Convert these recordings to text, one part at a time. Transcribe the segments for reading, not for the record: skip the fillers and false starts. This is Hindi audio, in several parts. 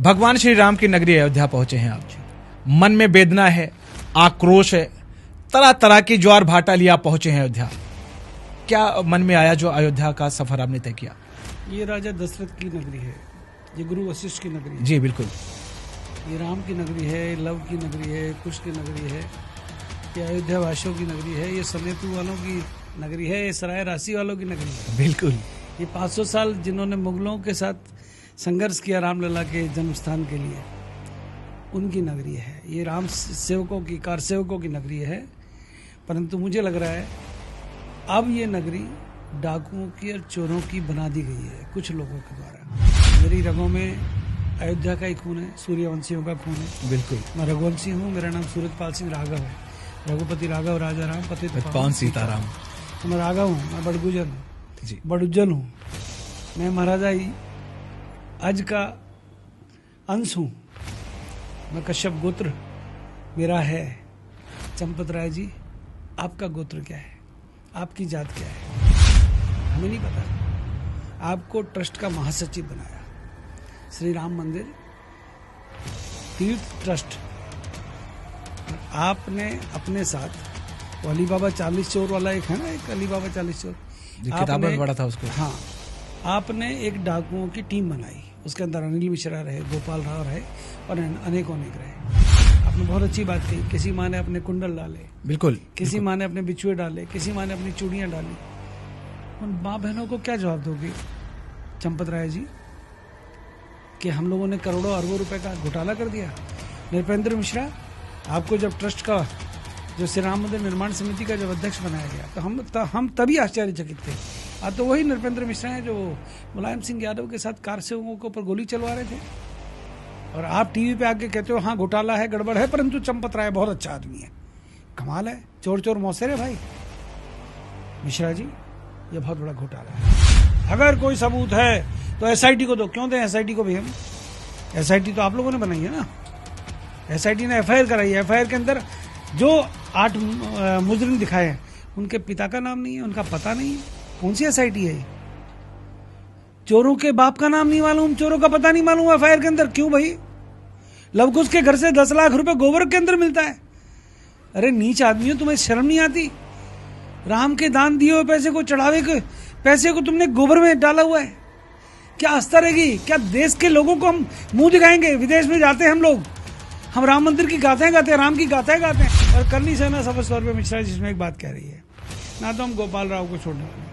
भगवान श्री राम की नगरी अयोध्या पहुंचे हैं आप। मन में वेदना है, आक्रोश है, तरह तरह की ज्वार भाटा लिया पहुंचे हैं अयोध्या। क्या मन में आया जो अयोध्या का सफर आपने तय किया? ये राजा दशरथ की नगरी है, ये गुरु वशिष्ठ की नगरी है, जी बिल्कुल। ये राम की नगरी है, लव की नगरी है, कुश की नगरी है, ये अयोध्या वासियों की नगरी है, ये समेतु वालों की नगरी है, ये सराय राशि वालों की नगरी है। बिल्कुल। ये 500 साल जिन्होंने मुगलों के साथ संघर्ष किया रामलला के जन्म स्थान के लिए, उनकी नगरी है। ये राम सेवकों की, कार सेवकों की नगरी है। परंतु मुझे लग रहा है अब ये नगरी डाकुओं की और चोरों की बना दी गई है कुछ लोगों के द्वारा। मेरी रगों में अयोध्या का ही खून है, सूर्यवंशियों का खून है। बिल्कुल। मैं रघुवंशी हूँ, मेरा नाम सूरजपाल सिंह राघव है। रघुपति राघव राजा राम पतित पावन सीताराम। तो मैं राघव हूँ, मैं बड़गुजर हूँ, जी। बड़ुज्जल हूँ। मैं महाराजा अज का अंश हूँ। मैं कश्यप गोत्र मेरा है। चंपत राय जी, आपका गोत्र क्या है? आपकी जात क्या है? हमें नहीं पता। आपको ट्रस्ट का महासचिव बनाया। श्री राम मंदिर तीर्थ ट्रस्ट, आपने अपने साथ वो अली बाबा 40 चोर वाला एक है ना, एक अली बाबा 40 चोर, किताब में पढ़ा था उसको। हाँ, आपने एक डाकुओं की टीम बनाई। उसके अंदर अनिल मिश्रा रहे, गोपाल राव रहे और अनेकों अनेक रहे। आपने बहुत अच्छी बात कही। किसी माँ ने अपने कुंडल डाले, बिल्कुल। किसी माँ ने अपने बिछुए डाले, किसी माँ ने अपनी चूड़ियां डाली। उन माँ बहनों को क्या जवाब दोगे चंपत राय जी कि हम लोगों ने करोड़ों अरबों रुपए का घोटाला कर दिया? नृपेंद्र मिश्रा, आपको जब ट्रस्ट का, जो श्री राम मंदिर निर्माण समिति का जब अध्यक्ष बनाया गया तो हम तभी आश्चर्यचकित थे। तो वही नृपेंद्र मिश्रा हैं जो मुलायम सिंह यादव के साथ कार सेवकों के ऊपर गोली चलवा रहे थे। और आप टीवी पे आके कहते हो हाँ घोटाला है, गड़बड़ है, परंतु चंपत राय बहुत अच्छा आदमी है। कमाल है, चोर चोर मौसेरे भाई। मिश्रा जी, ये बहुत बड़ा घोटाला है। अगर कोई सबूत है तो एसआईटी को दो। क्यों दें एसआईटी को भी हम? एसआईटी तो आप लोगों ने बनाई है ना। एसआईटी ने एफआईआर कराई है। एफआईआर के अंदर जो 8 मुजरिम दिखाए हैं, उनके पिता का नाम नहीं है, उनका पता नहीं है। कौन सी एसआईटी है? चोरों के बाप का नाम नहीं मालूम, चोरों का पता नहीं मालूम एफआईआर के अंदर। क्यों भाई? लवकुश के घर से 10 लाख रुपए गोबर के अंदर मिलता है। अरे नीच आदमी हो, तुम्हें शर्म नहीं आती? राम के दान दिए हुए पैसे को, चढ़ावे के पैसे को तुमने गोबर में डाला हुआ है। क्या आस्था रहेगी? क्या देश के लोगों को हम मुंह दिखाएंगे? विदेश में जाते हैं हम लोग, हम राम मंदिर की गाथाएं गाते हैं, राम की गाथाएं गाते हैं। और करनी सेना सफल स्वर पे मिश्रा जिसमें एक बात कह रही है ना, तो हम गोपाल राव को छोड़ने वाले।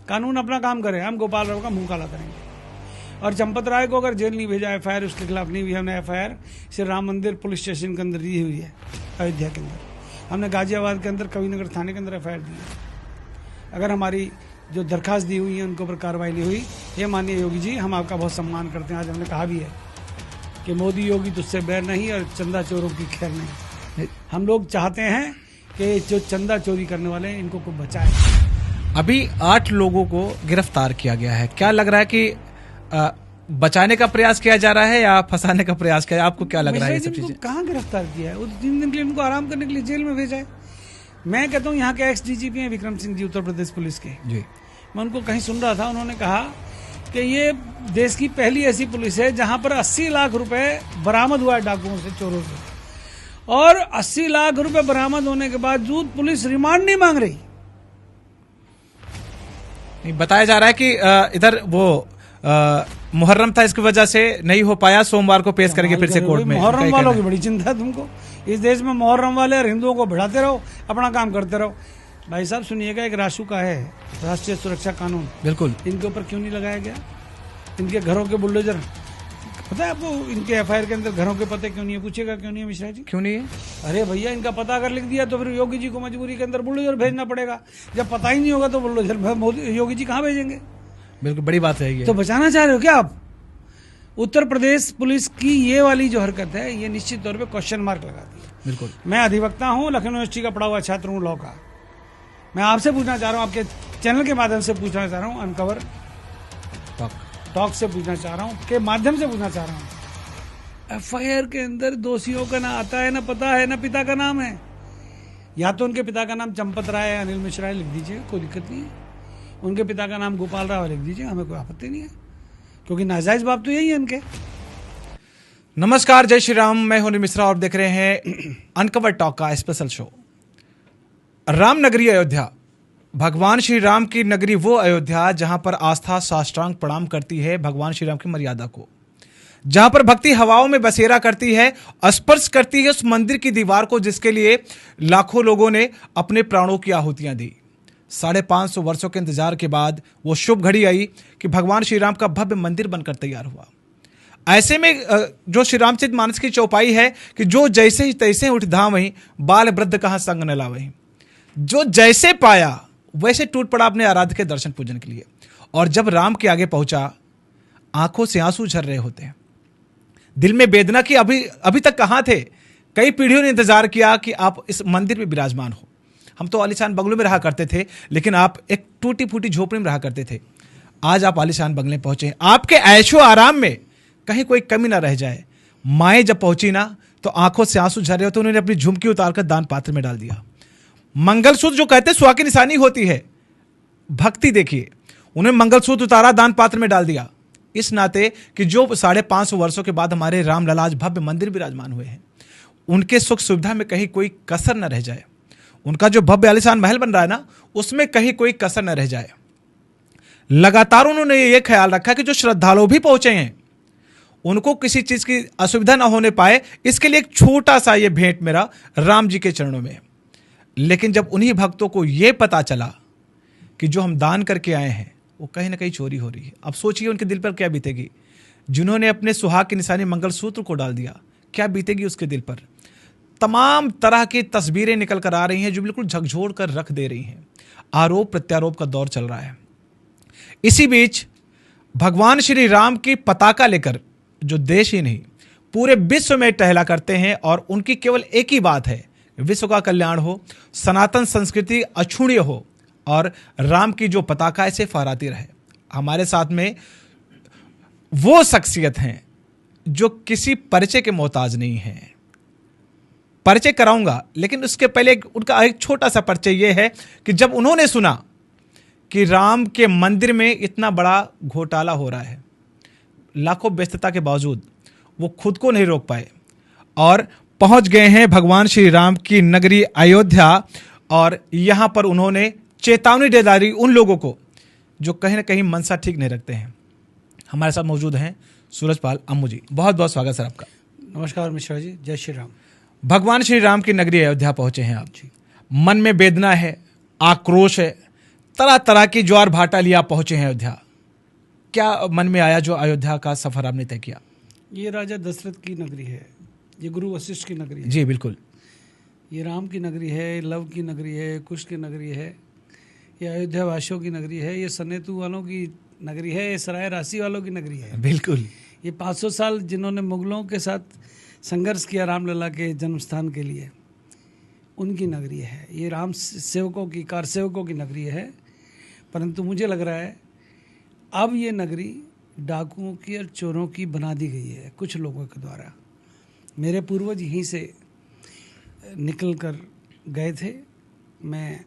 कानून अपना काम करे, हम गोपाल राव का मुंह काला करेंगे। और चंपत राय को अगर जेल नहीं भेजा, एफआईआर उसके खिलाफ नहीं हुई, हमने एफआईआर श्री राम मंदिर पुलिस स्टेशन के अंदर दी हुई है अयोध्या के अंदर। हमने गाजियाबाद के अंदर कविनगर थाने के अंदर एफआईआर दी है। अगर हमारी जो दरखास्त दी हुई है उनके ऊपर कार्रवाई नहीं हुई, ये माननीय योगी जी, हम आपका बहुत सम्मान करते हैं। आज हमने कहा भी है कि मोदी योगी तुझसे बैर नहीं और चंदा चोरों की खैर नहीं। हम लोग चाहते हैं कि जो चंदा चोरी करने वाले हैं इनको को बचाए। अभी 8 लोगों को गिरफ्तार किया गया है। क्या लग रहा है कि बचाने का प्रयास किया जा रहा है या फंसाने का प्रयास किया? आपको क्या लग रहा है ये सब चीजें? कहाँ गिरफ्तार किया है? 3 दिन के लिए इनको आराम करने के लिए जेल में भेजा है। मैं कहता हूँ यहाँ के एक्स डीजीपी हैं विक्रम सिंह जी, उत्तर प्रदेश पुलिस के जी। मैं उनको कहीं सुन रहा था, उन्होंने कहा कि ये देश की पहली ऐसी पुलिस है जहां पर 80 लाख रुपए बरामद हुआ है डाकुओं से, चोरों से। और 80 लाख रुपए बरामद होने के बावजूद पुलिस रिमांड नहीं मांग रही। बताया जा रहा है कि इधर वो मुहर्रम था, इसकी वजह से नहीं हो पाया। सोमवार को पेश करेंगे फिर से कोर्ट में। मुहर्रम वालों की बड़ी चिंता है तुमको। इस देश में मुहर्रम वाले और हिंदुओं को भिड़ाते रहो, अपना काम करते रहो। भाई साहब सुनिएगा, एक राशु का है राष्ट्रीय सुरक्षा कानून, बिल्कुल, इनके ऊपर क्यों नहीं लगाया गया? इनके घरों के बुलडोजर, पता है आपको इनके एफआईआर के अंदर घरों के पते क्यों नहीं है? पूछेगा क्यों नहीं है मिश्रा जी? क्यों नहीं है? अरे भैया, इनका पता अगर लिख दिया तो फिर योगी जी को मजबूरी के अंदर बुलडोजर भेजना पड़ेगा। जब पता ही नहीं होगा तो बुलडोजर योगी जी कहाँ भेजेंगे? बिल्कुल, बड़ी बात है ये। तो बचाना चाह रहे हो क्या आप? उत्तर प्रदेश पुलिस की ये वाली जो हरकत है, ये निश्चित तौर पे क्वेश्चन मार्क लगाती है। बिल्कुल। मैं अधिवक्ता हूँ, लखनऊ यूनिवर्सिटी का पढ़ा हुआ छात्र हूँ लॉ का। मैं आपसे पूछना चाह रहा हूँ, आपके चैनल के माध्यम से पूछना चाह रहा हूँ, अनकवर टॉक से पूछना चाह रहा हूँ, के माध्यम से पूछना चाह रहा हूँ। एफआईआर के अंदर दोषियों का ना आता है, ना पता है, ना पिता का नाम है। या तो उनके पिता का नाम चंपत राय है, अनिल मिश्रा है, लिख दीजिए, कोई दिक्कत नहीं है। उनके पिता का नाम गोपाल राव लिख दीजिए, हमें कोई आपत्ति नहीं है, क्योंकि नाजायज बाप तो यही है इनके। नमस्कार, जय श्री राम। मैं हूं मिश्रा और देख रहे हैं अनकवर टॉक का स्पेशल शो। राम नगरी अयोध्या, भगवान श्री राम की नगरी, वो अयोध्या जहां पर आस्था साष्टांग प्रणाम करती है भगवान श्री राम की मर्यादा को, जहां पर भक्ति हवाओं में बसेरा करती है, स्पर्श करती है उस मंदिर की दीवार को जिसके लिए लाखों लोगों ने अपने प्राणों की आहुतियां दी। 550 वर्षों के इंतजार के बाद वो शुभ घड़ी आई कि भगवान श्री राम का भव्य मंदिर बनकर तैयार हुआ। ऐसे में जो श्री रामचरित मानस की चौपाई है कि जो जैसे ही तैसे उठ धाम वहीं, बाल वृद्ध कहाँ संग न लावहीं। जो जैसे पाया वैसे टूट पड़ा अपने आराध्य के दर्शन पूजन के लिए। और जब राम के आगे पहुंचा, आंखों से आंसू झर रहे होते हैं, दिल में वेदना की अभी तक कहां थे। कई पीढ़ियों ने इंतजार किया कि आप इस मंदिर में विराजमान हो। हम तो आलीशान बंगलों में रहा करते थे, लेकिन आप एक टूटी फूटी झोपड़ी में रहा करते थे। आज आप आलीशान बंगले पहुंचे। आपके ऐशो आराम में कहीं कोई कमी ना रह जाए। माएँ जब पहुंची ना तो आंखों से आंसू झर रहे होते, उन्होंने अपनी झुमकी उतारकर दान पात्र में डाल दिया। मंगलसूत्र जो कहते हैं सुहा की निशानी होती है, भक्ति देखिए, उन्हें मंगलसूत्र उतारा, दान पात्र में डाल दिया। इस नाते कि जो 550 वर्षों के बाद हमारे राम ललाज भव्य मंदिर विराजमान हुए हैं, उनके सुख सुविधा में कहीं कोई कसर न रह जाए। उनका जो भव्य आलीशान महल बन रहा है ना, उसमें कहीं कोई कसर न रह जाए। लगातार उन्होंने ये ख्याल रखा कि जो श्रद्धालु भी पहुंचे हैं उनको किसी चीज की असुविधा ना होने पाए। इसके लिए एक छोटा सा ये भेंट मेरा राम जी के चरणों में। लेकिन जब उन्हीं भक्तों को यह पता चला कि जो हम दान करके आए हैं वो कहीं ना कहीं चोरी हो रही है, अब सोचिए उनके दिल पर क्या बीतेगी। जिन्होंने अपने सुहाग की निशानी मंगलसूत्र को डाल दिया, क्या बीतेगी उसके दिल पर। तमाम तरह की तस्वीरें निकल कर आ रही हैं जो बिल्कुल झकझोर कर रख दे रही हैं। आरोप प्रत्यारोप का दौर चल रहा है। इसी बीच भगवान श्री राम की पताका लेकर जो देश ही नहीं पूरे विश्व में टहला करते हैं, और उनकी केवल एक ही बात है, विश्व का कल्याण हो, सनातन संस्कृति अक्षुण्य हो और राम की जो पताका ऐसे फहराती रहे। हमारे साथ में वो शख्सियत हैं जो किसी परिचय के मोहताज नहीं है। परिचय कराऊंगा, लेकिन उसके पहले उनका एक छोटा सा परिचय यह है कि जब उन्होंने सुना कि राम के मंदिर में इतना बड़ा घोटाला हो रहा है, लाखों व्यस्तता के बावजूद वो खुद को नहीं रोक पाए और पहुंच गए हैं भगवान श्री राम की नगरी अयोध्या। और यहां पर उन्होंने चेतावनी दे डाली उन लोगों को जो कहीं ना कहीं मनसा ठीक नहीं रखते हैं। हमारे साथ मौजूद हैं सूरजपाल अम्मू जी। बहुत बहुत स्वागत सर आपका। नमस्कार मिश्रा जी, जय श्री राम। भगवान श्री राम की नगरी अयोध्या पहुंचे हैं आप जी। मन में वेदना है, आक्रोश है, तरह तरह की ज्वार भाटा लिया पहुंचे हैं अयोध्या। क्या मन में आया जो अयोध्या का सफर आपने तय किया? ये राजा दशरथ की नगरी है, ये गुरु वशिष्ठ की नगरी है जी बिल्कुल। ये राम की नगरी है, लव की नगरी है, कुश की नगरी है, ये अयोध्या वासियों की नगरी है, ये सनेतु वालों की नगरी है, ये सराय राशि वालों की नगरी है। बिल्कुल। ये 500 साल जिन्होंने मुगलों के साथ संघर्ष किया रामलला के जन्म स्थान के लिए, उनकी नगरी है। ये राम सेवकों की, कार सेवकों की नगरी है। परंतु मुझे लग रहा है अब ये नगरी डाकुओं की और चोरों की बना दी गई है कुछ लोगों के द्वारा। मेरे पूर्वज यहीं से निकल कर गए थे। मैं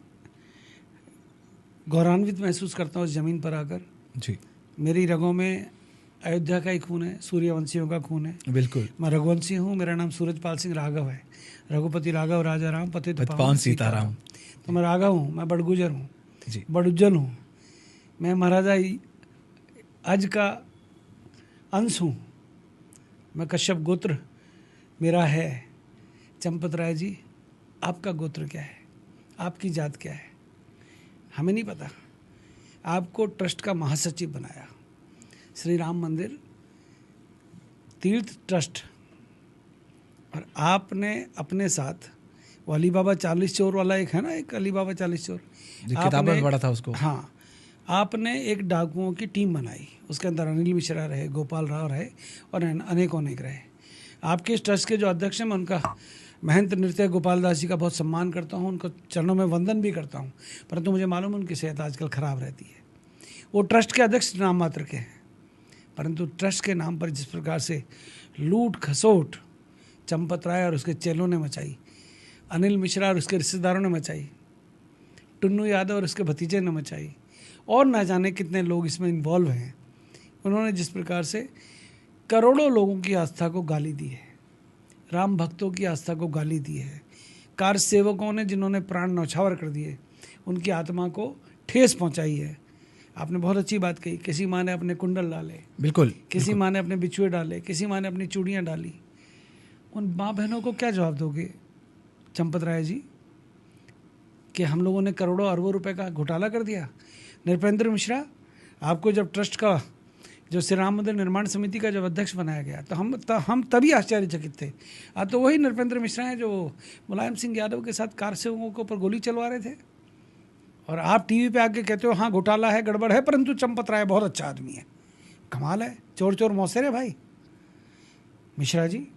गौरवान्वित महसूस करता हूँ इस ज़मीन पर आकर। जी। मेरी रगों में अयोध्या का ही खून है, सूर्यवंशियों का खून है। बिल्कुल। मैं रघुवंशी हूँ, मेरा नाम सूरजपाल सिंह राघव है। रघुपति राघव राजा राम पतित पावन सीताराम। तो मैं राघव हूँ, मैं बड़गुजर हूँ जी। बड़ुज्जल हूँ। मैं महाराजा अज का अंश हूँ। मैं कश्यप गोत्र मेरा है। चंपत राय जी, आपका गोत्र क्या है, आपकी जात क्या है? हमें नहीं पता। आपको ट्रस्ट का महासचिव बनाया, श्री राम मंदिर तीर्थ ट्रस्ट, और आपने अपने साथ वो अली बाबा 40 चोर वाला एक है ना, एक अली बाबा 40 चोर किताब में पढ़ा था उसको। हाँ, आपने एक डाकुओं की टीम बनाई। उसके अंदर अनिल मिश्रा रहे, गोपाल राव रहे और अनेक रहे। आपके इस ट्रस्ट के जो अध्यक्ष हैं, मैं उनका महंत नृत्य गोपाल दास जी का बहुत सम्मान करता हूँ, उनको चरणों में वंदन भी करता हूँ। परंतु मुझे मालूम है उनकी सेहत आजकल ख़राब रहती है। वो ट्रस्ट के अध्यक्ष नाम मात्र के हैं, परंतु ट्रस्ट के नाम पर जिस प्रकार से लूट खसोट चंपत राय और उसके चेलों ने मचाई, अनिल मिश्रा और उसके रिश्तेदारों ने मचाई, टुन्नू यादव और उसके भतीजे ने मचाई, और ना जाने कितने लोग इसमें इन्वॉल्व हैं। उन्होंने जिस प्रकार से करोड़ों लोगों की आस्था को गाली दी है, राम भक्तों की आस्था को गाली दी है, कार सेवकों ने जिन्होंने प्राण न्यौछावर कर दिए उनकी आत्मा को ठेस पहुंचाई है। आपने बहुत अच्छी बात कही, किसी माँ ने अपने कुंडल डाले, बिल्कुल, किसी माँ ने अपने बिछुए डाले, किसी माँ ने अपनी चूड़ियाँ डाली। उन माँ बहनों को क्या जवाब दोगे चंपत राय जी कि हम लोगों ने करोड़ों अरबों रुपए का घोटाला कर दिया? नृपेंद्र मिश्रा, आपको जब ट्रस्ट का जो श्री राम मंदिर निर्माण समिति का जब अध्यक्ष बनाया गया तो हम तभी आश्चर्यचकित थे। तो वही नृपेंद्र मिश्रा हैं जो मुलायम सिंह यादव के साथ कार सेवकों के ऊपर गोली चलवा रहे थे, और आप टीवी पे आके कहते हो हाँ घोटाला है, गड़बड़ है, परंतु चंपत राय बहुत अच्छा आदमी है। कमाल है, चोर चोर मौसेरे भाई। मिश्रा जी,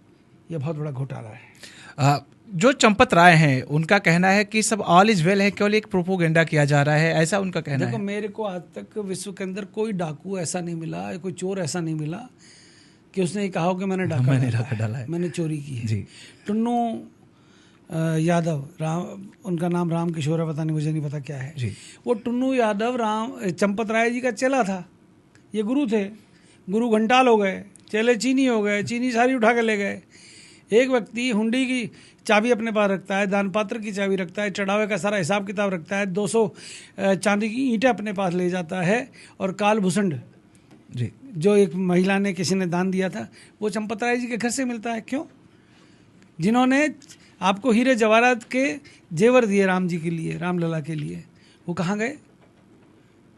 ये बहुत बड़ा घोटाला है। जो चंपत राय हैं उनका कहना है कि सब ऑल इज वेल है, केवल एक प्रोपोगेंडा किया जा रहा है, ऐसा उनका कहना देखो, है। मेरे को आज तक विश्व के अंदर कोई डाकू ऐसा नहीं मिला, कोई चोर ऐसा नहीं मिला कि उसने ये कहा हो कि मैंने डाला है, मैंने चोरी की है। जी। टुन्नू यादव, उनका नाम राम किशोर है, पता नहीं, मुझे नहीं पता क्या है जी। वो टुन्नू यादव चंपत राय जी का चेला था, ये गुरु थे। गुरु घंटाल हो गए, चेले चीनी हो गए, चीनी सारी उठा के ले गए। एक व्यक्ति हुंडी की चाबी अपने पास रखता है, दान पात्र की चाबी रखता है, चढ़ावे का सारा हिसाब किताब रखता है, 200 चांदी की ईंटें अपने पास ले जाता है, और काल भूषण जी, जो एक महिला ने किसी ने दान दिया था वो चंपत राय जी के घर से मिलता है। क्यों? जिन्होंने आपको हीरे जवाहरात के जेवर दिए राम जी के लिए, रामलला के लिए, वो कहाँ गए?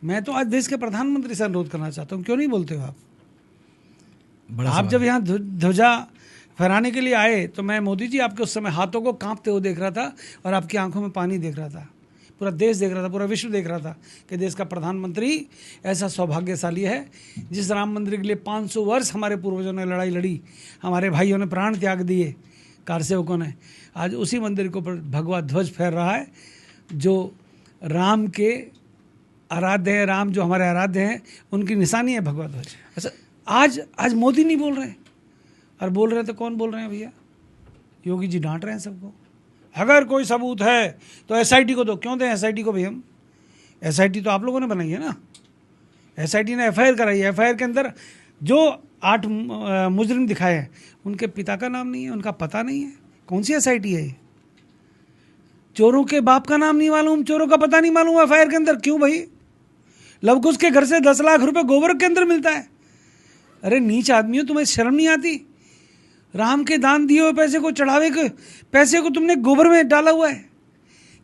मैं तो आज देश के प्रधानमंत्री से अनुरोध करना चाहता हूँ, क्यों नहीं बोलते हो आप? आप जब यहाँ ध्वजा फहराने के लिए आए तो मैं, मोदी जी, आपके उस समय हाथों को कांपते हुए देख रहा था और आपकी आंखों में पानी देख रहा था। पूरा देश देख रहा था, पूरा विश्व देख रहा था कि देश का प्रधानमंत्री ऐसा सौभाग्यशाली है जिस राम मंदिर के लिए 500 वर्ष हमारे पूर्वजों ने लड़ाई लड़ी, हमारे भाइयों ने प्राण त्याग दिए, कारसेवकों ने। आज उसी मंदिर के ऊपर भगवा ध्वज फहर रहा है जो राम के आराध्य है, राम जो हमारे आराध्य हैं उनकी निशानी है भगवा ध्वज। अच्छा, आज मोदी नहीं बोल रहे, और बोल रहे तो कौन बोल रहे हैं भैया? योगी जी डांट रहे हैं सबको। अगर कोई सबूत है तो एसआईटी को दो। क्यों दें एसआईटी को भाई? हम एसआईटी तो आप लोगों ने बनाई है ना, एसआईटी ने एफआईआर कराई है। एफआईआर के अंदर जो 8 मुजरिम दिखाए हैं उनके पिता का नाम नहीं है, उनका पता नहीं है। कौन सी एसआईटी है? चोरों के बाप का नाम नहीं मालूम, चोरों का पता नहीं मालूम एफआईआर के अंदर। क्यों भाई? लवकुश के घर से 10 लाख रुपए गोबर के अंदर मिलता है। अरे नीच आदमी हो, तुम्हें शर्म नहीं आती? राम के दान दिए हुए पैसे को, चढ़ावे के पैसे को तुमने गोबर में डाला हुआ है।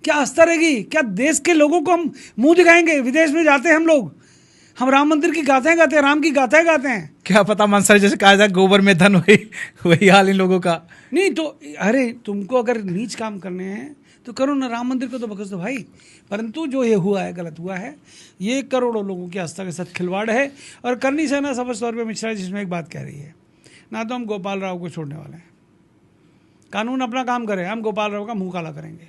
क्या आस्था रहेगी? क्या देश के लोगों को हम मुंह दिखाएंगे? विदेश में जाते हैं हम लोग, हम राम मंदिर की गाथाएं गाते हैं, राम की गाथाएं गाते हैं। क्या पता मनसर जैसे कहा जाए गोबर में धन, वही हाल इन लोगों का। नहीं तो अरे तुमको अगर नीच काम करने हैं तो करो ना, राम मंदिर को तो बकस दो भाई। परंतु जो ये हुआ है, गलत हुआ है। ये करोड़ों लोगों की आस्था के साथ खिलवाड़ है, और करनी से ना समझ तौर पर मिश्रा जिसमें एक बात कह रही है ना, तो हम गोपाल राव को छोड़ने वाले हैं। कानून अपना काम करे, हम गोपाल राव का मुंह काला करेंगे।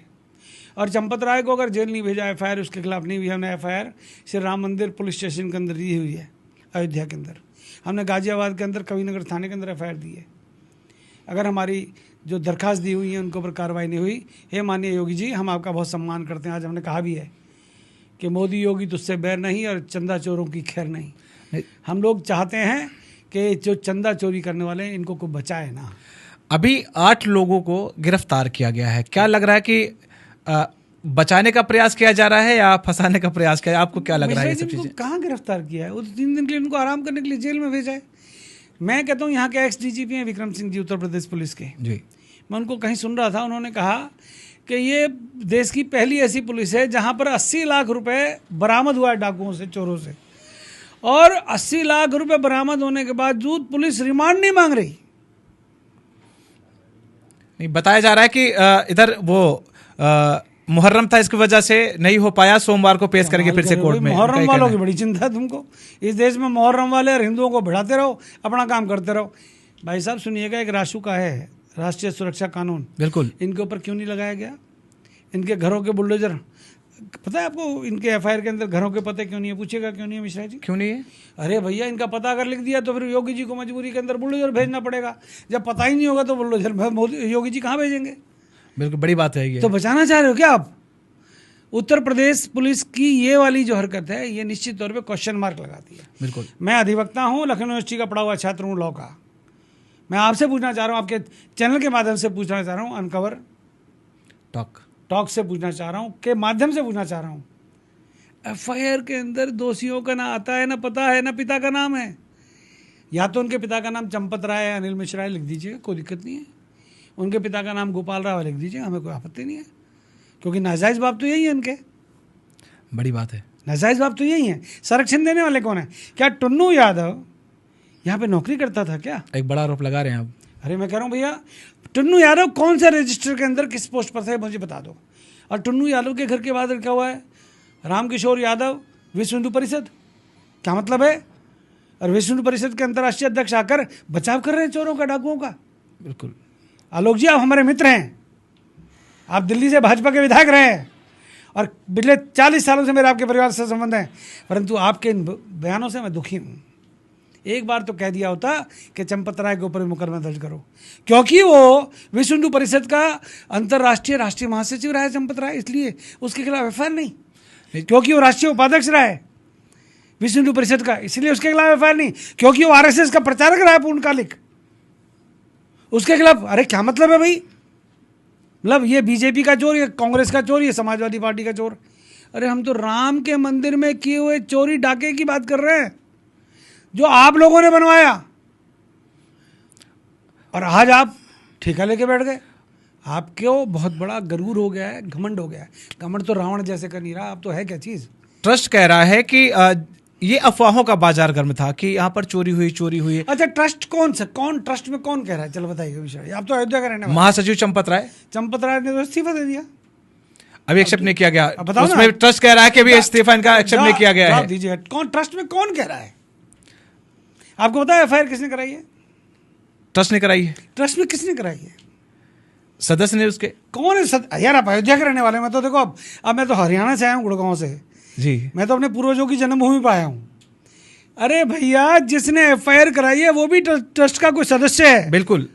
और चंपत राय को अगर जेल नहीं भेजा, एफआईआर उसके खिलाफ नहीं हुई, हमने एफआईआर श्री राम मंदिर पुलिस स्टेशन के अंदर दी हुई है, अयोध्या के अंदर। हमने गाजियाबाद के अंदर कविनगर थाने के अंदर एफआईआर दी है। अगर हमारी जो दरखास्त दी हुई है उनके ऊपर कार्रवाई नहीं हुई, हे माननीय योगी जी, हम आपका बहुत सम्मान करते हैं। आज हमने कहा भी है कि मोदी योगी तुझसे बैर नहीं और चंदा चोरों की खैर नहीं। हम लोग चाहते हैं कि जो चंदा चोरी करने वाले हैं इनको को बचाए ना। अभी 8 लोगों को गिरफ्तार किया गया है। क्या लग रहा है कि बचाने का प्रयास किया जा रहा है या फंसाने का प्रयास किया? आपको क्या लग रहा है ये सब चीजें? कहाँ गिरफ्तार किया है? वो 3 दिन के लिए उनको आराम करने के लिए जेल में भेजा है। मैं कहता हूँ यहाँ के एक्स डीजीपी हैं विक्रम सिंह जी, उत्तर प्रदेश पुलिस के जी। मैं उनको कहीं सुन रहा था, उन्होंने कहा कि ये देश की पहली ऐसी पुलिस है जहाँ पर 80 लाख रुपए बरामद हुआ है डाकुओं से, चोरों से, और 80 लाख रुपए बरामद होने के बावजूद पुलिस रिमांड नहीं मांग रही। नहीं, बताया जा रहा है कि इधर वो मुहर्रम था, इसकी वजह से नहीं हो पाया, सोमवार को पेश करेंगे फिर से कोर्ट में। मुहर्रम वालों की बड़ी चिंता है तुमको। इस देश में मुहर्रम वाले और हिंदुओं को भिड़ाते रहो, अपना काम करते रहो। भाई साहब सुनिएगा, एक राशु का है राष्ट्रीय सुरक्षा कानून, बिल्कुल, इनके ऊपर क्यों नहीं लगाया गया? इनके घरों के बुलडोजर, पता है आपको इनके एफआईआर के अंदर घरों के पते क्यों नहीं है? पूछेगा क्यों नहीं है मिश्रा जी? क्यों नहीं है? अरे भैया, इनका पता अगर लिख दिया तो फिर योगी जी को मजबूरी के अंदर बुलडोजर भेजना पड़ेगा। जब पता ही नहीं होगा तो बुलडोजर योगी जी कहाँ भेजेंगे? बिल्कुल, बड़ी बात है ये। तो बचाना चाह रहे हो क्या आप? उत्तर प्रदेश पुलिस की ये वाली जो हरकत है, ये निश्चित तौर पे क्वेश्चन मार्क लगाती है। बिल्कुल, मैं अधिवक्ता हूँ, लखनऊ यूनिवर्सिटी का पढ़ा हुआ छात्र हूँ लॉ का। मैं आपसे पूछना चाह रहा हूँ, आपके चैनल के माध्यम से पूछना चाह रहा हूँ, अनकवर टॉक से पूछना चाह रहा हूँ, के माध्यम से पूछना चाह रहा हूँ, एफआईआर के अंदर दोषियों का ना आता है, ना पता है, ना पिता का नाम है। या तो उनके पिता का नाम चंपत राय है, अनिल मिश्रा है, लिख दीजिए, कोई दिक्कत नहीं है। उनके पिता का नाम गोपाल राव है, लिख दीजिए, हमें कोई आपत्ति नहीं है, क्योंकि नाजायज़ बाप तो यही है इनके। बड़ी बात है। नाजायज़ बाप तो यही है। संरक्षण देने वाले कौन है? क्या टुन्नू यादव यहाँ पे नौकरी करता था क्या? एक बड़ा आरोप लगा रहे हैं आप। अरे मैं कह रहा हूँ भैया, टुन्नू यादव कौन सा रजिस्टर के अंदर किस पोस्ट पर थे, मुझे बता दो। और टुन्नू यादव के घर के बाद क्या हुआ है? रामकिशोर यादव, विश्व हिंदू परिषद, क्या मतलब है? और विश्व हिंदू परिषद के अंतर्राष्ट्रीय अध्यक्ष आकर बचाव कर रहे हैं चोरों का, डाकुओं का। बिल्कुल। आलोक जी, आप हमारे मित्र हैं, आप दिल्ली से भाजपा के विधायक रहे हैं और पिछले 40 सालों से मेरे आपके परिवार से संबंध है, परंतु आपके इन बयानों से मैं दुखी हूँ। एक बार तो कह दिया होता कि चंपत राय के ऊपर मुकदमा दर्ज करो, क्योंकि वो विश्व हिंदू परिषद का अंतर्राष्ट्रीय राष्ट्रीय महासचिव रहा है चंपत राय, इसलिए उसके खिलाफ एफआईआर नहीं। क्योंकि वो राष्ट्रीय उपाध्यक्ष रहा है विश्व हिंदू परिषद का, इसलिए उसके खिलाफ एफआईआर नहीं। क्योंकि वो आरएसएस का प्रचारक रहा है पूर्णकालिक, उसके खिलाफ। अरे क्या मतलब है भाई? मतलब ये बीजेपी का चोर, ये कांग्रेस का चोर, ये समाजवादी पार्टी का चोर। अरे हम तो राम के मंदिर में किए हुए चोरी डाके की बात कर रहे हैं, जो आप लोगों ने बनवाया, और आज आप ठेका लेके बैठ गए। आपको बहुत बड़ा गरूर हो गया है, घमंड हो गया है। घमंड तो रावण जैसे कर नहीं रहा, आप तो है क्या चीज। ट्रस्ट कह रहा है कि ये अफवाहों का बाजार गर्म था कि यहाँ पर चोरी हुई। अच्छा, ट्रस्ट कौन सा, कौन ट्रस्ट में कौन कह रहा है? चलो बताइए विषय। आप तो अयोध्या का रहने वाले। महासचिव चंपत राय ने तो इस्तीफा दे दिया, अभी एक्सेप्ट नहीं किया गया। बताओ उसमें ट्रस्ट कह रहा है कि अभी इस्तीफा इनका एक्सेप्ट नहीं किया गया है। दीजिए, कौन ट्रस्ट में कौन कह रहा है? आपको पता है एफआईआर किसने कराई है? ट्रस्ट ने कराई है। ट्रस्ट में किसने कराई है? सदस्य ने उसके। कौन है यार? आप अयोध्या के रहने वाले। मैं तो देखो, अब मैं तो हरियाणा से आया हूँ, गुड़गांव से जी। मैं तो अपने पूर्वजों की जन्मभूमि पर आया हूँ। अरे भैया, जिसने एफआईआर कराई है वो भी ट्रस्ट का कोई सदस्य है। बिल्कुल।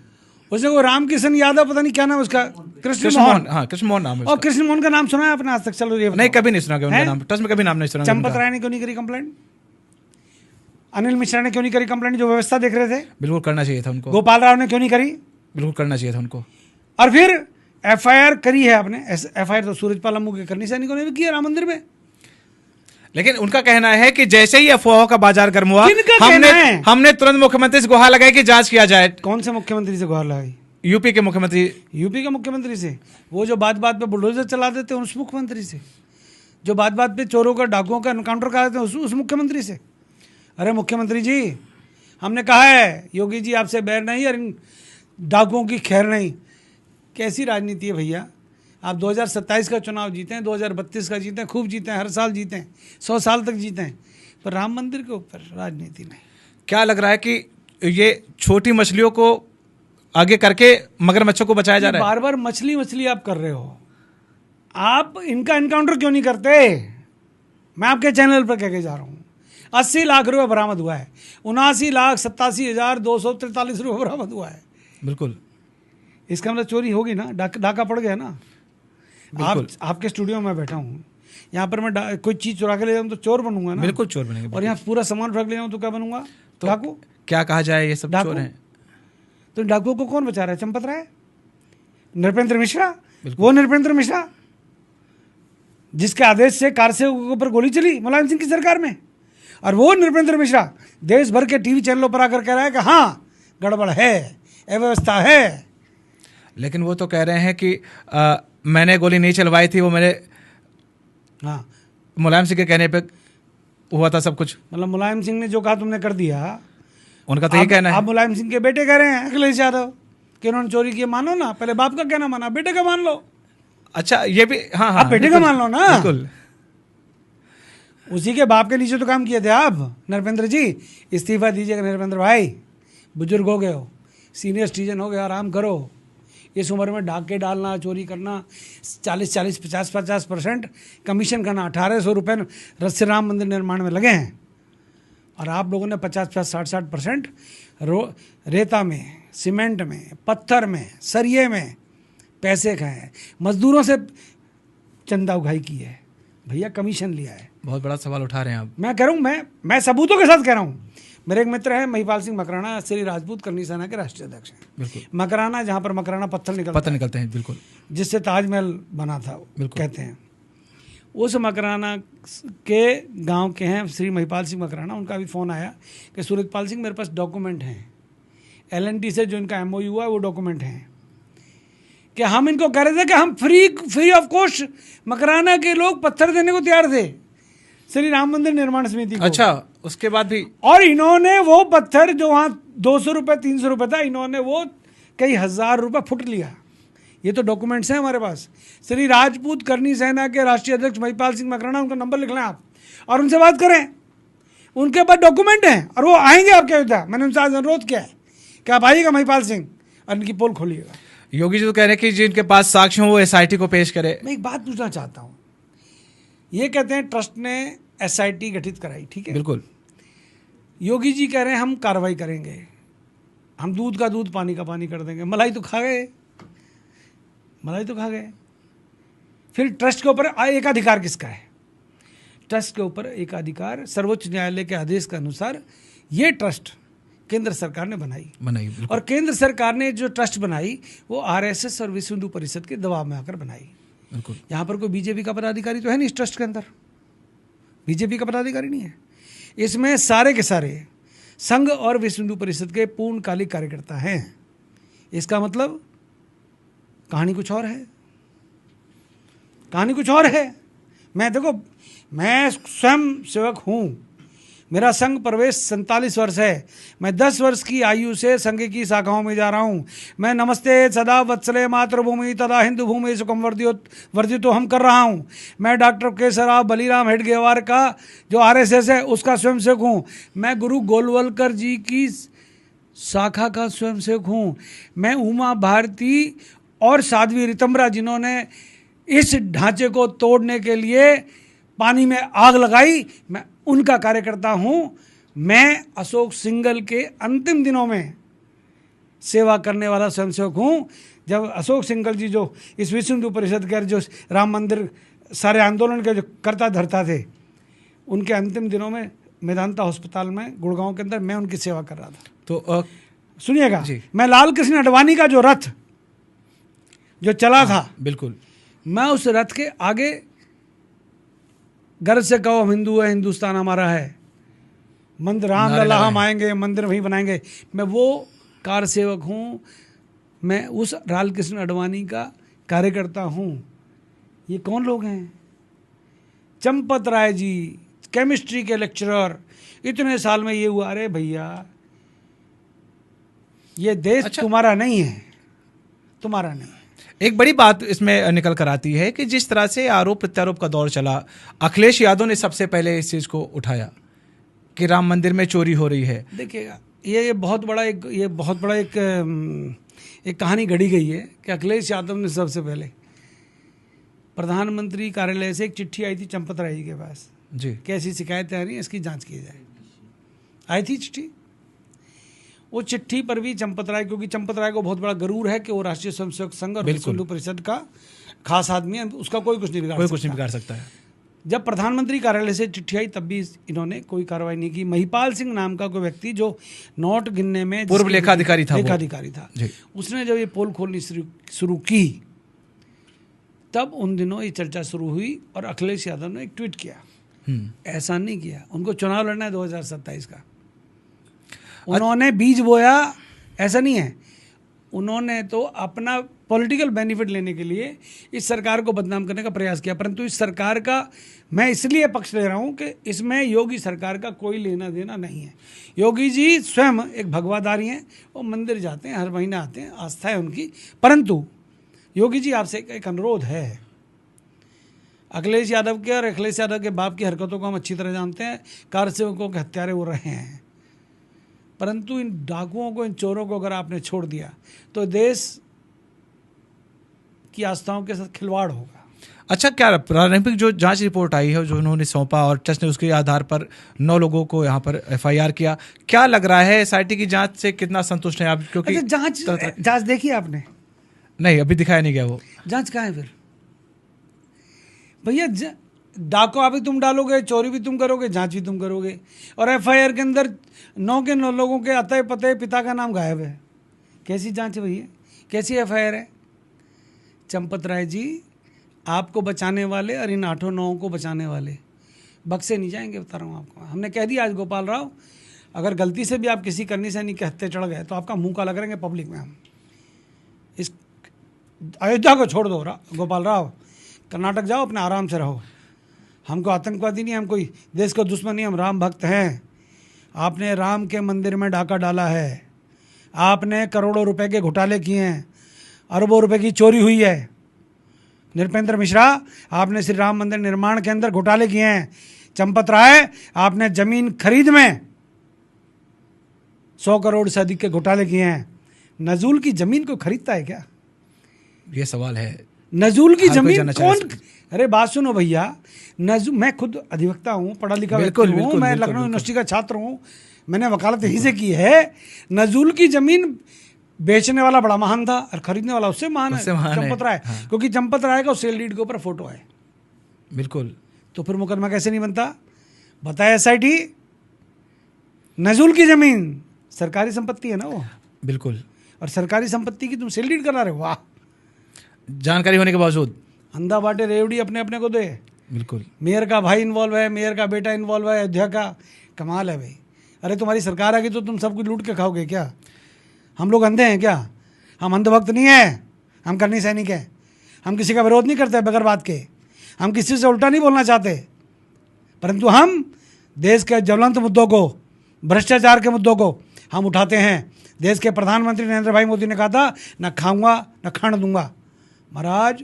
उसने वो रामकिशन यादव, पता नहीं क्या नाम उसका, कृष्ण मोहन। हाँ, कृष्ण मोहन नाम है। और कृष्ण मोहन का नाम सुना है आपने आज तक? चलो ये नहीं, कभी नहीं सुना उनका नाम, ट्रस्ट में कभी नाम नहीं सुना। चंपत राय ने क्यों नहीं करी कंप्लेंट? अनिल मिश्रा ने क्यों नहीं करी कंप्लेंट, जो व्यवस्था देख रहे थे? बिल्कुल करना चाहिए था उनको। गोपाल राव ने क्यों नहीं करी? बिल्कुल करना चाहिए था उनको। और फिर एफआईआर करी है आपने। एफआईआर तो सूरजपाल अम्मू के करनी सैनिकों ने भी किया राम मंदिर में। लेकिन उनका कहना है कि जैसे ही अफवाहों का बाजार गर्म हुआ, हमने तुरंत मुख्यमंत्री से गुहार लगाई कि जांच किया जाए। कौन से मुख्यमंत्री से गुहार लगाई? यूपी के मुख्यमंत्री। यूपी के मुख्यमंत्री से? वो जो बात बात पे बुलडोजर चला देते हैं उस मुख्यमंत्री से? जो बात बात पे चोरों का, डाकुओं का एनकाउंटर करा देते हैं उस मुख्यमंत्री से? अरे मुख्यमंत्री जी, हमने कहा है योगी जी आपसे बैर नहीं और इन डाकुओं की खैर नहीं। कैसी राजनीति है भैया? आप 2027 का चुनाव जीते हैं, 2032 का जीते हैं, खूब जीते हैं, हर साल जीते हैं, 100 साल तक जीते हैं, पर राम मंदिर के ऊपर राजनीति नहीं। क्या लग रहा है कि ये छोटी मछलियों को आगे करके मगरमच्छों को बचाया जा रहा है? बार बार मछली आप कर रहे हो। आप इनका एनकाउंटर क्यों नहीं करते? मैं आपके चैनल पर कह के जा रहा हूँ। 80 लाख रुपए बरामद हुआ है, 79,87,243 रुपये बरामद हुआ है। बिल्कुल। इसका मतलब चोरी होगी ना, डाका पड़ गया ना। आपके स्टूडियो में बैठा हूँ, यहाँ पर मैं कोई चीज़ चुरा के ले जाऊँ तो चोर बनूंगा ना। बिल्कुल चोर बनेंगे। और यहाँ पूरा सामान रख ले जाऊँ तो क्या बनूंगा? तो डाकू। क्या कहा जाए, ये सब चोर हैं। तो डाकुओं को कौन बचा रहा है? चंपत राय, नृपेंद्र मिश्रा। वो नृपेंद्र मिश्रा जिसके आदेश से कार से ऊपर गोली चली मुलायम सिंह की सरकार में, और वो नृपेंद्र मिश्रा देश भर के टीवी चैनलों पर आकर कह रहा है कि हाँ गड़बड़ है, अव्यवस्था है। लेकिन वो तो कह रहे हैं कि मैंने गोली नहीं चलवाई थी, वो मेरे मुलायम सिंह के कहने पे हुआ था सब कुछ। मतलब मुलायम सिंह ने जो कहा तुमने कर दिया, उनका तो यही कहना है। आप मुलायम सिंह के बेटे कह रहे हैं अखिलेश यादव कि उन्होंने चोरी की। मानो ना, पहले बाप का कहना माना, बेटे का मान लो। अच्छा, ये भी हाँ, आप बेटे का मान लो ना। बिल्कुल। उसी के बाप के नीचे तो काम किए थे आप। नरपेंद्र जी, इस्तीफा दीजिएगा नरपेंद्र भाई, बुजुर्ग हो गए हो, सीनियर सिटीजन हो गए, आराम करो। इस उम्र में डाके डालना, चोरी करना, 40-40, 50-50% कमीशन करना, 1800 रुपये रस्से राम मंदिर निर्माण में लगे हैं, और आप लोगों ने 50-50, 60-60% रेता में, सीमेंट में, पत्थर में, सरिये में पैसे खाए हैं, मजदूरों से चंदा उगाही की है भैया, कमीशन लिया है। बहुत बड़ा सवाल उठा रहे हैं आप। मैं कह रहा हूँ, मैं सबूतों के साथ कह रहा हूँ। मेरे एक मित्र है महिपाल सिंह मकराना, श्री राजपूत करनी सेना के राष्ट्रीय अध्यक्ष हैं। बिल्कुल। मकराना, जहाँ पर मकराना पत्थर निकलते हैं, बिल्कुल, जिससे ताजमहल बना था, कहते हैं, उस मकराना के गांव के हैं श्री महिपाल सिंह मकराना। उनका भी फ़ोन आया कि सूरजपाल सिंह, मेरे पास डॉक्यूमेंट हैं, LNT से जो इनका MOU हुआ है वो डॉक्यूमेंट हैं, कि हम इनको कह रहे थे कि हम फ्री ऑफ कॉस्ट मकराना के लोग पत्थर देने को तैयार थे श्री राम मंदिर निर्माण समिति को। अच्छा, उसके बाद भी? और इन्होंने वो पत्थर जो वहाँ 200 रुपये 300 रुपये था, इन्होंने वो कई हजार रुपये फुट लिया। ये तो डॉक्यूमेंट्स हैं हमारे पास। श्री राजपूत करनी सेना के राष्ट्रीय अध्यक्ष महिपाल सिंह मकराना, उनका नंबर लिख लें आप और उनसे बात करें। उनके पास डॉक्यूमेंट हैं और वो आएंगे आपके अयोध्या। मैंने उनसे आज अनुरोध किया है कि आप आइएगा महिपाल सिंह और इनकी पोल खोलिएगा। योगी जी तो कह रहे हैं कि जिनके पास साक्ष्य हो वो SIT को पेश करे। मैं एक बात पूछना चाहता हूँ, ये कहते हैं ट्रस्ट ने SIT गठित कराई, ठीक है, बिल्कुल। योगी जी कह रहे हैं हम कार्रवाई करेंगे, हम दूध का दूध पानी का पानी कर देंगे। मलाई तो खा गए, मलाई तो खा गए। फिर ट्रस्ट के ऊपर एकाधिकार किसका है? ट्रस्ट के ऊपर एकाधिकार सर्वोच्च न्यायालय के आदेश के अनुसार ये ट्रस्ट केंद्र सरकार ने बनाई। और केंद्र सरकार ने जो ट्रस्ट बनाई वो RSS और विश्व हिंदू परिषद के दबाव में आकर बनाई। यहाँ पर कोई बीजेपी का पदाधिकारी तो है नहीं इस ट्रस्ट के अंदर, बीजेपी का पदाधिकारी नहीं है इसमें। सारे के सारे संघ और विश्व हिंदू परिषद के पूर्णकालिक कार्यकर्ता हैं। इसका मतलब कहानी कुछ और है, कहानी कुछ और है। मैं देखो, मैं स्वयं सेवक हूँ, मेरा संघ प्रवेश 47 वर्ष है। मैं 10 वर्ष की आयु से संघ की शाखाओं में जा रहा हूँ। मैं नमस्ते सदा वत्सले मातृभूमि तथा हिंदू भूमि सुखम वर्धितो हम कर रहा हूँ। मैं डॉक्टर केशवराव बलीराम हेडगेवार का जो RSS है उसका स्वयंसेवक हूँ। मैं गुरु गोलवलकर जी की शाखा का स्वयंसेवक हूँ। मैं उमा भारती और साध्वी रितंबरा जिन्होंने इस ढांचे को तोड़ने के लिए पानी में आग लगाई, मैं उनका कार्यकर्ता हूं। मैं अशोक सिंघल के अंतिम दिनों में सेवा करने वाला स्वयंसेवक हूं। जब अशोक सिंघल जी जो इस विश्व हिंदू परिषद के जो राम मंदिर सारे आंदोलन के जो करता धरता थे, उनके अंतिम दिनों में मेदांता अस्पताल में गुड़गांव के अंदर मैं उनकी सेवा कर रहा था। तो सुनिएगा, मैं लाल कृष्ण अडवाणी का जो रथ जो चला था, बिल्कुल, मैं उस रथ के आगे गर्व से कहो हम हिंदू है, हिंदुस्तान हमारा है, मंदिर राम लला हम आएंगे, मंदिर वहीं बनाएंगे, मैं वो कार सेवक हूँ। मैं उस लाल कृष्ण अडवाणी का कार्यकर्ता हूँ। ये कौन लोग हैं? चंपत राय जी, केमिस्ट्री के लेक्चरर, इतने साल में ये हुआ। अरे भैया, ये देश तुम्हारा नहीं है, तुम्हारा नहीं। एक बड़ी बात इसमें निकल कर आती है कि जिस तरह से आरोप प्रत्यारोप का दौर चला, अखिलेश यादव ने सबसे पहले इस चीज को उठाया कि राम मंदिर में चोरी हो रही है। देखिएगा, ये बहुत बड़ा एक कहानी घड़ी गई है कि अखिलेश यादव ने सबसे पहले, प्रधानमंत्री कार्यालय से एक चिट्ठी आई थी चंपत राय जी के पास जी, कैसी शिकायतें आ रही हैं, इसकी जांच की जाए। आई थी चिट्ठी। वो चिट्ठी पर भी चंपत राय, क्योंकि चंपत राय को बहुत बड़ा गरूर है कि वो राष्ट्रीय स्वयंसेवक संघ और विश्व हिंदू परिषद का खास आदमी है, उसका कोई कुछ नहीं बिगाड़ सकता है। जब प्रधानमंत्री कार्यालय से चिट्ठी आई तब भी इन्होंने कोई कार्रवाई नहीं की। महिपाल सिंह नाम का कोई व्यक्ति जो नोट गिनने में पूर्व लेखाधिकारी था, उसने जब ये पोल खोलनी शुरू की तब उन दिनों ये चर्चा शुरू हुई और अखिलेश यादव ने एक ट्वीट किया। ऐसा नहीं किया, उनको चुनाव लड़ना है 2027 का। उन्होंने बीज बोया, ऐसा नहीं है। उन्होंने तो अपना पॉलिटिकल बेनिफिट लेने के लिए इस सरकार को बदनाम करने का प्रयास किया, परंतु इस सरकार का मैं इसलिए पक्ष ले रहा हूं कि इसमें योगी सरकार का कोई लेना देना नहीं है। योगी जी स्वयं एक भगवादारी हैं, वो मंदिर जाते हैं, हर महीने आते हैं, आस्था है उनकी। परंतु योगी जी आपसे एक अनुरोध है, अखिलेश यादव के और अखिलेश यादव के बाप की हरकतों को हम अच्छी तरह जानते हैं। कार सेवकों के हत्यारे वो रहे हैं, परंतु इन डाकुओं को, इन चोरों को अगर आपने छोड़ दिया तो देश की आस्थाओं के साथ खिलवाड़ होगा। अच्छा, क्या प्रारंभिक जो जांच रिपोर्ट आई है जो उन्होंने सौंपा और ट्रस्ट ने उसके आधार पर 9 लोगों को यहाँ पर FIR किया, क्या लग रहा है SIT की जांच से कितना संतुष्ट हैं आप? क्योंकि अच्छा, जांच देखी आपने? नहीं, अभी दिखाया नहीं गया वो। जांच कहाँ है फिर भैया? डाका भी तुम डालोगे, चोरी भी तुम करोगे, जांच भी तुम करोगे, और एफआईआर के अंदर 9 के 9 लोगों के अतः पते पिता का नाम गायब है। कैसी जांच है भैया, कैसी एफआईआर है? चंपत राय जी, आपको बचाने वाले और इन 8-9 को बचाने वाले बक्से नहीं जाएंगे, बता रहा हूँ आपको। हमने कह दिया आज गोपाल राव, अगर गलती से भी आप किसी करनी सैनी के हत्थे चढ़ गए तो आपका मुंह काला करेंगे पब्लिक में। हम इस अयोध्या को छोड़ दो गोपाल राव, कर्नाटक जाओ, अपने आराम से रहो। हमको आतंकवादी नहीं, हम कोई देश को दुश्मन नहीं, हम राम भक्त हैं। आपने राम के मंदिर में डाका डाला है, आपने करोड़ों रुपए के घोटाले किए हैं, अरबों रुपए की चोरी हुई है। नृपेंद्र मिश्रा, आपने श्री राम मंदिर निर्माण के अंदर घोटाले किए हैं। चंपत राय, आपने जमीन खरीद में 100 करोड़ से अधिक के घोटाले किए हैं। नजूल की जमीन कोई खरीदता है क्या? ये सवाल है। नजूल की हर कोई जमीन जानना कौन? चाहे। अरे बात सुनो भैया, मैं खुद अधिवक्ता हूँ, पढ़ा लिखा व्यक्ति बिल्कुल, हूँ, बिल्कुल, मैं बिल्कुल, लखनऊ यूनिवर्सिटी का छात्र हूँ, मैंने वकालत यहीं से की है। नजूल की जमीन बेचने वाला बड़ा महान था और खरीदने वाला उससे महान है, चंपत राय। हाँ। क्योंकि चंपत राय का सेल डीड के ऊपर फोटो है। बिल्कुल। तो फिर मुकदमा कैसे नहीं बनता? बताया एसआईटी। नजूल की जमीन सरकारी संपत्ति है ना वो, बिल्कुल। और सरकारी संपत्ति की तुम सेल डीड करा रहे हो। वाह, जानकारी होने के बावजूद। अंधा बाटे रेवड़ी अपने अपने को दे। बिल्कुल। मेयर का भाई इन्वॉल्व है, मेयर का बेटा इन्वॉल्व है, अयोध्या का। कमाल है भाई। अरे तुम्हारी सरकार आ गई तो तुम सब कुछ लूट के खाओगे क्या? हम लोग अंधे हैं क्या? हम अंधभक्त नहीं है, हम करनी सैनिक हैं। हम किसी का विरोध नहीं करते बगैर बात के, हम किसी से उल्टा नहीं बोलना चाहते, परंतु हम देश के ज्वलंत मुद्दों को, भ्रष्टाचार के मुद्दों को हम उठाते हैं। देश के प्रधानमंत्री नरेंद्र भाई मोदी ने कहा था, न खाऊंगा न खाने दूंगा। महाराज,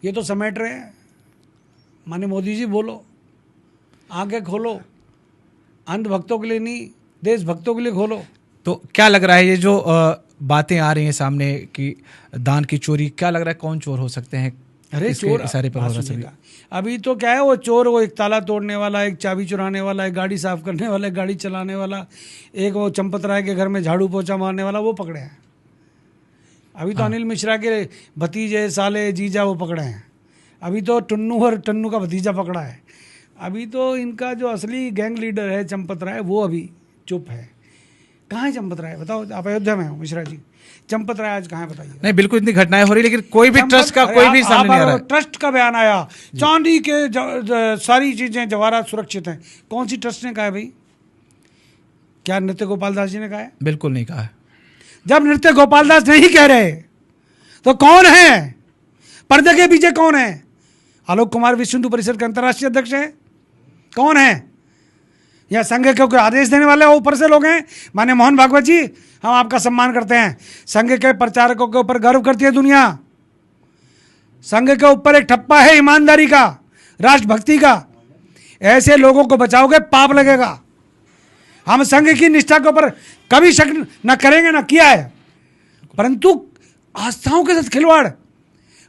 ये तो समेट रहे हैं। माने मोदी जी, बोलो, आंखें खोलो, अंधभक्तों के लिए नहीं, देशभक्तों के लिए खोलो। तो क्या लग रहा है, ये जो बातें आ रही हैं सामने कि दान की चोरी, क्या लग रहा है कौन चोर हो सकते हैं? अरे चोर इशारे पर हो रहा है सभी। सुनिएगा, अभी तो क्या है, वो चोर, वो एक ताला तोड़ने वाला, एक चाबी चुराने वाला, एक गाड़ी साफ करने वाला, एक गाड़ी चलाने वाला, एक वो चंपत राय के घर में झाड़ू पोछा मारने वाला, वो पकड़े हैं। अभी तो अनिल मिश्रा के भतीजे, साले, जीजा वो पकड़े हैं। अभी तो टुन्नू और टन्नू का भतीजा पकड़ा है। अभी तो इनका जो असली गैंग लीडर है चंपत राय, वो अभी चुप है। कहाँ है चंपत राय? बताओ, आप अयोध्या में हो मिश्रा जी, चंपत राय आज कहाँ है बताइए? नहीं, बिल्कुल इतनी घटनाएं हो रही, लेकिन कोई भी ट्रस्ट का कोई भी सामने नहीं आ रहा है। ट्रस्ट का बयान आया, चांदी के सारी चीजें जवाहरात सुरक्षित हैं। कौन सी ट्रस्ट ने कहा है भाई? क्या नृत्य गोपाल दास जी ने कहा है? बिल्कुल नहीं कहा है। जब नृत्य गोपाल दास नहीं कह रहे तो कौन है? पर्दे के पीछे कौन है? आलोक कुमार विश्व हिंदू परिषद के अंतर्राष्ट्रीय अध्यक्ष है? कौन है? या संघ के कोई आदेश देने वाले ऊपर से लोग हैं? माने मोहन भागवत जी, हम आपका सम्मान करते हैं। संघ के प्रचारकों के ऊपर गर्व करती है दुनिया। संघ के ऊपर एक ठप्पा है ईमानदारी का, राष्ट्रभक्ति का। ऐसे लोगों को बचाओगे, पाप लगेगा। हम संघ की निष्ठा के ऊपर कभी शक न करेंगे, न किया है, परंतु आस्थाओं के साथ खिलवाड़,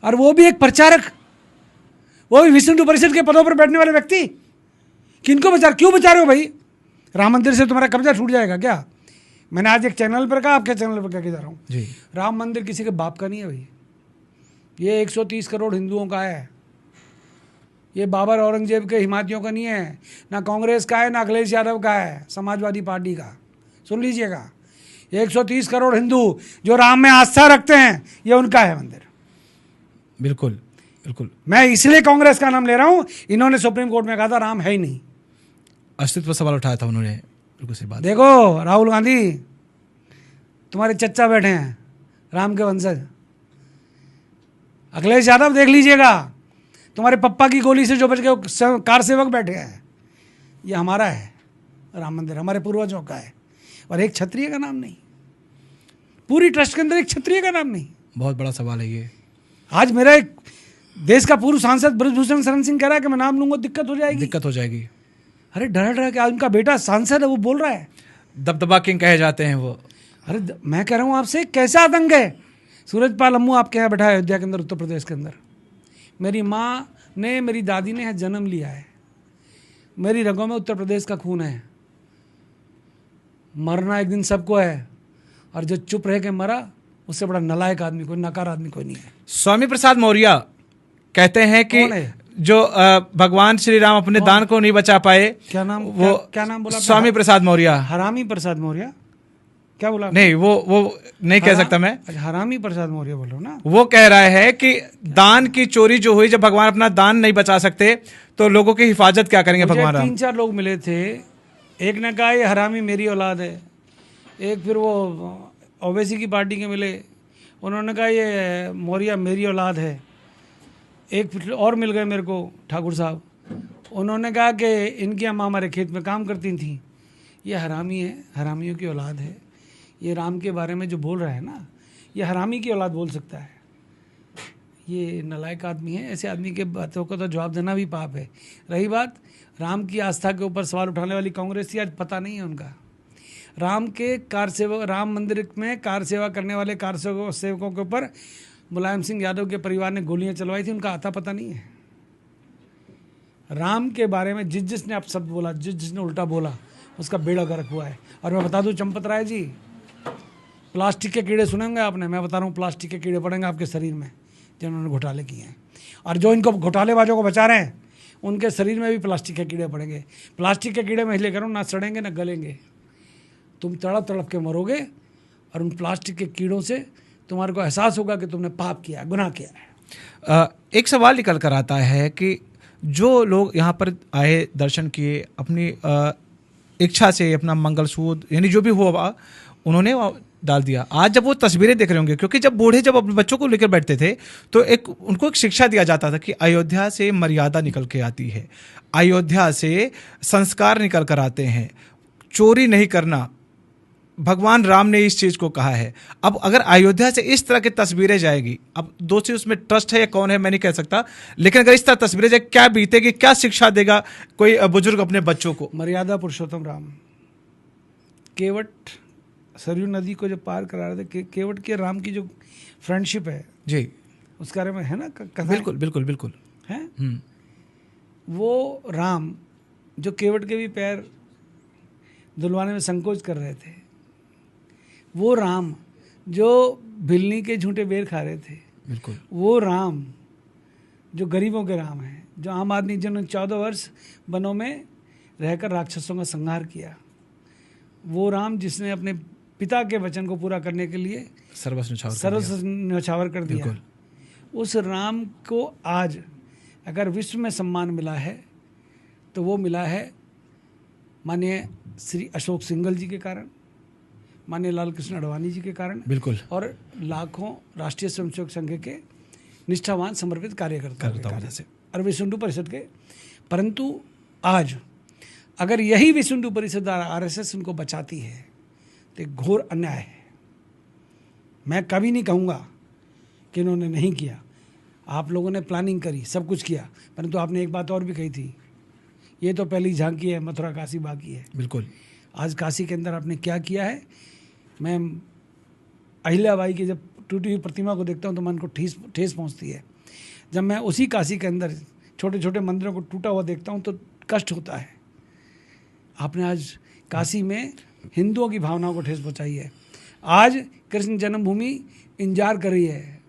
और वो भी एक प्रचारक, वो भी विश्व हिंदू परिषद के पदों पर बैठने वाले व्यक्ति, किनको क्यों बचा रहे हो भाई? राम मंदिर से तुम्हारा कब्जा छूट जाएगा क्या? मैंने आज एक चैनल पर कहा, आपके चैनल पर कह जा रहा हूँ जी, राम मंदिर किसी के बाप का नहीं है भाई। ये 130 करोड़ हिंदुओं का है। ये बाबर औरंगजेब के हिमायतियों का नहीं है, ना कांग्रेस का है, ना अखिलेश यादव का है, समाजवादी पार्टी का। सुन लीजिएगा, 130 करोड़ हिंदू जो राम में आस्था रखते हैं, ये उनका है मंदिर। बिल्कुल बिल्कुल। मैं इसलिए कांग्रेस का नाम ले रहा हूं, इन्होंने सुप्रीम कोर्ट में कहा था राम है ही नहीं। अस्तित्व सवाल उठाया था उन्होंने, बिल्कुल सही बात। देखो राहुल गांधी, तुम्हारे चच्चा बैठे हैं राम के वंशज। अखिलेश यादव देख लीजिएगा, तुम्हारे पप्पा की गोली से जो बच गए कार सेवक बैठे हैं। ये हमारा है राम मंदिर, हमारे पूर्वजों का है, और एक क्षत्रिय का नाम नहीं। पूरी ट्रस्ट के अंदर एक क्षत्रिय का नाम नहीं। बहुत बड़ा सवाल है ये। आज मेरा एक देश का पूर्व सांसद ब्रजभूषण शरण सिंह कह रहा है कि मैं नाम लूंगा, दिक्कत हो जाएगी। दिक्कत हो जाएगी। अरे डरा डरा के, आज उनका बेटा सांसद है, वो बोल रहा है। दबदबा किंग कहे जाते हैं वो। अरे मैं कह रहा हूँ आपसे, कैसा आतंक है? सूरजपाल अम्मू आपके यहाँ बैठा है अयोध्या के अंदर, उत्तर प्रदेश के अंदर। मेरी माँ ने, मेरी दादी ने यहाँ जन्म लिया है। मेरी रगों में उत्तर प्रदेश का खून है। मरना एक दिन सबको है, और जो चुप रह के मरा, उससे बड़ा नालायक आदमी कोई, नकार आदमी कोई नहीं है। स्वामी प्रसाद मौर्य कहते हैं कि जो भगवान श्री राम अपने दान को नहीं बचा पाए, क्या नाम, वो क्या नाम बोला आपने? स्वामी प्रसाद मौर्य। हरामी प्रसाद मौर्य, क्या बोला आपने? नहीं, वो नहीं कह सकता मैं। अच्छा, हरामी प्रसाद मौर्य बोल रहा हूँ ना। वो कह रहा है कि दान की चोरी जो हुई, जब भगवान अपना दान नहीं बचा सकते तो लोगों की हिफाजत क्या करेंगे मुझे भगवान राम? 3-4 लोग मिले थे, एक ने कहा ये हरामी मेरी औलाद है, एक फिर वो ओवैसी की पार्टी के मिले, उन्होंने कहा ये मौर्य मेरी औलाद है, एक फिर और मिल गए मेरे को ठाकुर साहब, उन्होंने कहा कि इनकी अम्मा हमारे खेत में काम करती थी, ये हरामी है, हरामियों की औलाद है, ये राम के बारे में जो बोल रहा है ना, ये हरामी की औलाद बोल सकता है, ये नालायक आदमी है। ऐसे आदमी के बातों को तो जवाब देना भी पाप है। रही बात राम की आस्था के ऊपर सवाल उठाने वाली कांग्रेस, आज पता नहीं है उनका। राम के कार सेवक, राम मंदिर में कार सेवा करने वाले कार सेवकों के ऊपर मुलायम सिंह यादव के परिवार ने गोलियां चलवाई थी, उनका आता पता नहीं है। राम के बारे में जिसने आप शब्द बोला, जिसने उल्टा बोला, उसका बेड़ा गर्क हुआ है। और मैं बता दूं चंपत राय जी, प्लास्टिक के कीड़े सुनेंगे आपने, मैं बता रहा हूँ प्लास्टिक के कीड़े पड़ेंगे आपके शरीर में जिन्होंने घोटाले किए हैं, और जो इनको घोटालेबाजों को बचा रहे हैं उनके शरीर में भी प्लास्टिक के कीड़े पड़ेंगे। प्लास्टिक के कीड़े मैं इसलिए करूँ, ना सड़ेंगे ना गलेंगे, तुम तड़प तड़प के मरोगे, और उन प्लास्टिक के कीड़ों से तुम्हारे को एहसास होगा कि तुमने पाप किया, गुनाह किया है। एक सवाल निकल कर आता है कि जो लोग यहाँ पर आए, दर्शन किए, अपनी इच्छा से अपना मंगलसूत्र यानी जो भी हुआ उन्होंने डाल दिया, आज जब वो तस्वीरें देख रहे होंगे, क्योंकि जब बूढ़े जब अपने बच्चों को लेकर बैठते थे तो उनको एक शिक्षा दिया जाता था कि अयोध्या से मर्यादा निकल के आती है, अयोध्या से संस्कार निकल कर आते हैं, चोरी नहीं करना। भगवान राम ने इस चीज को कहा है। अब अगर अयोध्या से इस तरह की तस्वीरें जाएगी, अब दोषी उसमें ट्रस्ट है या कौन है मैं नहीं कह सकता, लेकिन अगर इस तरह तस्वीरें जाए, क्या बीतेगी, क्या शिक्षा देगा कोई बुजुर्ग अपने बच्चों को? मर्यादा पुरुषोत्तम राम केवट सरयू नदी को जब पार करा रहे थे, केवट के राम की जो फ्रेंडशिप है जी, उस बारे में है ना कथा, बिल्कुल बिल्कुल बिल्कुल है। वो राम जो केवट के भी पैर धुलवाने में संकोच कर रहे थे, वो राम जो भिलनी के झूठे बेर खा रहे थे, बिल्कुल वो राम जो गरीबों के राम है, जो आम आदमी जिन्होंने 14 वर्ष वनों में रहकर राक्षसों का संहार किया, वो राम जिसने अपने पिता के वचन को पूरा करने के लिए सर्वस्व न्यौछावर कर दिया, उस राम को आज अगर विश्व में सम्मान मिला है तो वो मिला है माननीय श्री अशोक सिंघल जी के कारण, माननीय लाल कृष्ण आडवाणी जी के कारण, बिल्कुल, और लाखों राष्ट्रीय स्वयंसेवक संघ के निष्ठावान समर्पित कार्यकर्ता से और विश्व हिंदू परिषद के। परंतु आज अगर यही विश्व हिंदू परिषद आरएसएस उनको बचाती है तो एक घोर अन्याय है। मैं कभी नहीं कहूँगा कि इन्होंने नहीं किया, आप लोगों ने प्लानिंग करी, सब कुछ किया, परंतु आपने एक बात और भी कही थी, ये तो पहली झांकी है, मथुरा काशी बाकी है। बिल्कुल, आज काशी के अंदर आपने क्या किया है। मैं अहिल्याबाई की जब टूटी हुई प्रतिमा को देखता हूँ तो मन को ठेस पहुँचती है। जब मैं उसी काशी के अंदर छोटे छोटे मंदिरों को टूटा हुआ देखता हूँ तो कष्ट होता है। आपने आज काशी में हिंदुओं की भावनाओं को ठेस पहुँचाई है। आज कृष्ण जन्मभूमि इंतजार कर रही है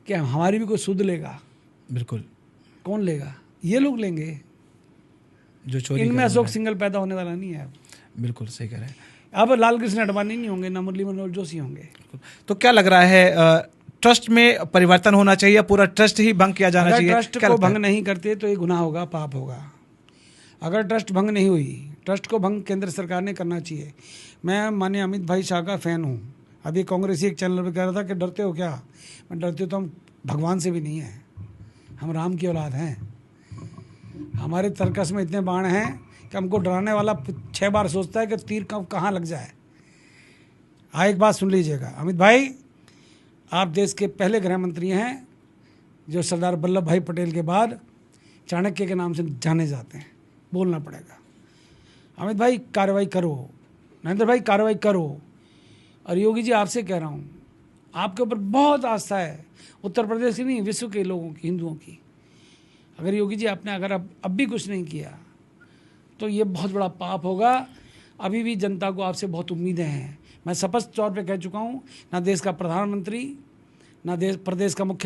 कि हमारी भी कोई सुध लेगा। बिल्कुल, कौन लेगा? ये लोग लेंगे जो चोरी। इनमें अशोक सिंघल पैदा होने वाला नहीं है। बिल्कुल सही कह रहे हैं। अब लाल कृष्ण आडवाणी नहीं होंगे, ना मुरली मनोहर जोशी होंगे। तो क्या लग रहा है, ट्रस्ट में परिवर्तन होना चाहिए या पूरा ट्रस्ट ही भंग किया जाना चाहिए? ट्रस्ट को भंग नहीं करते तो ये गुनाह होगा, पाप होगा। अगर ट्रस्ट भंग नहीं हुई, ट्रस्ट को भंग केंद्र सरकार ने करना चाहिए। मैं माननीय अमित भाई शाह का फ़ैन हूँ। अभी कांग्रेसी एक चैनल पर कह रहा था कि डरते हो क्या? मैं डरते तो हम भगवान से भी नहीं हैं, हम राम की औलाद हैं। हमारे तर्कस में इतने बाण हैं कि हमको डराने वाला 6 बार सोचता है कि तीर कब कहाँ लग जाए। एक बात सुन लीजिएगा अमित भाई, आप देश के पहले गृह मंत्री हैं जो सरदार वल्लभ भाई पटेल के बाद चाणक्य के नाम से जाने जाते हैं। बोलना पड़ेगा। अमित भाई कार्रवाई करो, नरेंद्र भाई कार्रवाई करो। और योगी जी आपसे कह रहा हूँ, आपके ऊपर बहुत आस्था है, उत्तर प्रदेश की नहीं विश्व के लोगों की, हिंदुओं की। अगर योगी जी आपने अगर अब भी कुछ नहीं किया तो ये बहुत बड़ा पाप होगा। अभी भी जनता को आपसे बहुत उम्मीदें हैं। मैं स्पष्ट तौर पे कह चुका हूँ, ना देश का प्रधानमंत्री, ना प्रदेश का मुख्यमंत्री